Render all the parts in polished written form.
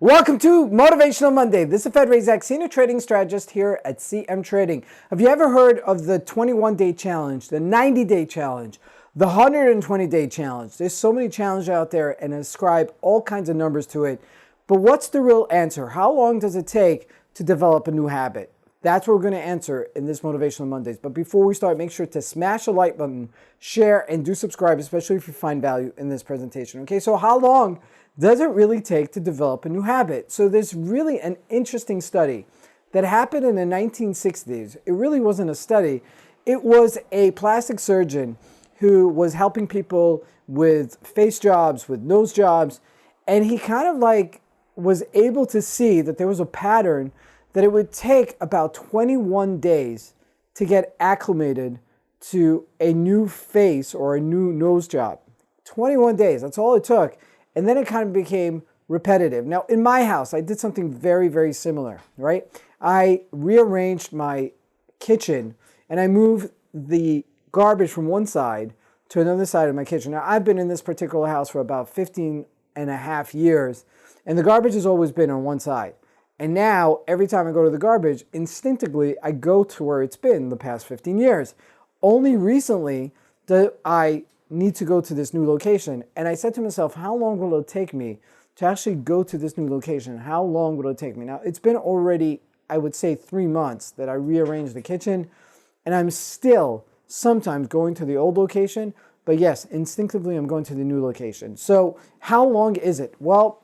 Welcome to Motivational Monday. This is Fed Razak, Senior Trading Strategist here at CMTrading. Have you ever heard of the 21-day challenge, the 90-day challenge, the 120-day challenge? There's so many challenges out there and ascribe all kinds of numbers to it. But what's the real answer? How long does it take to develop a new habit? That's what we're going to answer in this Motivational Mondays. But before we start, make sure to smash the like button, share, and do subscribe, especially if you find value in this presentation. Okay, so how long does it really take to develop a new habit? So there's really an interesting study that happened in the 1960s. It really wasn't a study. It was a plastic surgeon who was helping people with face jobs, with nose jobs, and he kind of like was able to see that there was a pattern that it would take about 21 days to get acclimated to a new face or a new nose job. 21 days, that's all it took. And then it kind of became repetitive. Now, in my house, I did something very, very similar, right? I rearranged my kitchen and I moved the garbage from one side to another side of my kitchen. Now, I've been in this particular house for about 15 and a half years, and the garbage has always been on one side. And now, every time I go to the garbage, instinctively, I go to where it's been the past 15 years. Only recently that I need to go to this new location. And I said to myself, how long will it take me to actually go to this new location? How long will it take me? Now, it's been already, I would say, 3 months that I rearranged the kitchen, and I'm still sometimes going to the old location, but yes, instinctively, I'm going to the new location. So how long is it? Well,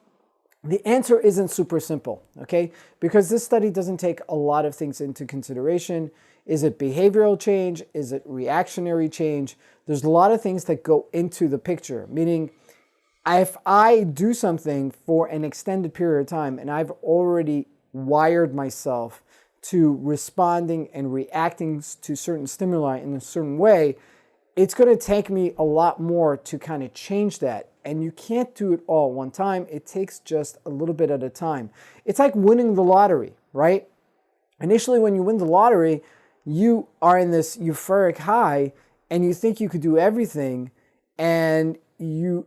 the answer isn't super simple, okay? Because this study doesn't take a lot of things into consideration. Is it behavioral change? Is it reactionary change? There's a lot of things that go into the picture, meaning if I do something for an extended period of time and I've already wired myself to responding and reacting to certain stimuli in a certain way, it's going to take me a lot more to kind of change that. And you can't do it all at one time. It takes just a little bit at a time. It's like winning the lottery, right? Initially, when you win the lottery, you are in this euphoric high and you think you could do everything, and you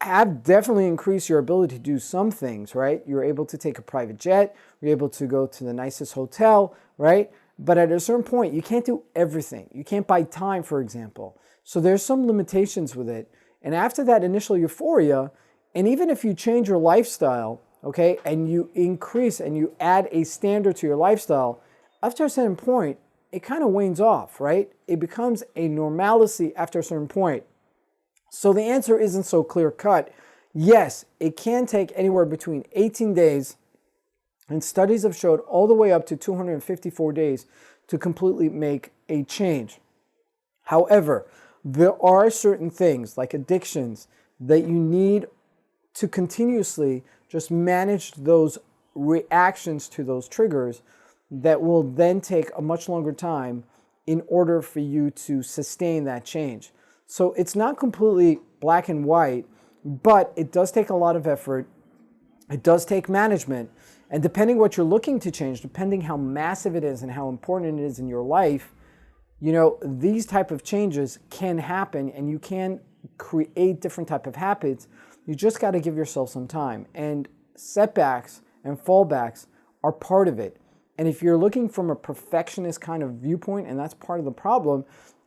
have definitely increased your ability to do some things, right? You're able to take a private jet, you're able to go to the nicest hotel, right? But at a certain point, you can't do everything. You can't buy time, for example. So there's some limitations with it. And after that initial euphoria, and even if you change your lifestyle, okay, and you increase and you add a standard to your lifestyle, after a certain point, it kind of wanes off, right? It becomes a normalcy after a certain point. So the answer isn't so clear cut. Yes, it can take anywhere between 18 days, and studies have showed all the way up to 254 days to completely make a change. However, there are certain things like addictions that you need to continuously just manage those reactions to those triggers that will then take a much longer time in order for you to sustain that change. So it's not completely black and white, but it does take a lot of effort. It does take management. And depending what you're looking to change, depending how massive it is and how important it is in your life, you know, these type of changes can happen and you can create different type of habits. You just got to give yourself some time. And setbacks and fallbacks are part of it. And if you're looking from a perfectionist kind of viewpoint, and that's part of the problem,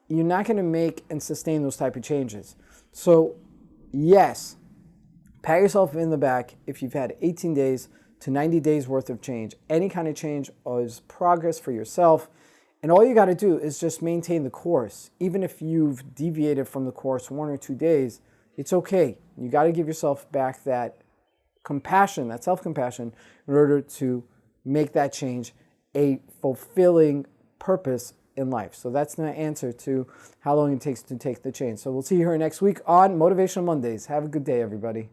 you're not going to make and sustain those type of changes. So yes, pat yourself in the back if you've had 18 days to 90 days worth of change. Any kind of change is progress for yourself. And all you got to do is just maintain the course. Even if you've deviated from the course 1 or 2 days, it's okay. You got to give yourself back that compassion, that self-compassion, in order to make that change a fulfilling purpose in life. So that's the answer to how long it takes to take the change. So we'll see you here next week on Motivational Mondays. Have a good day, everybody.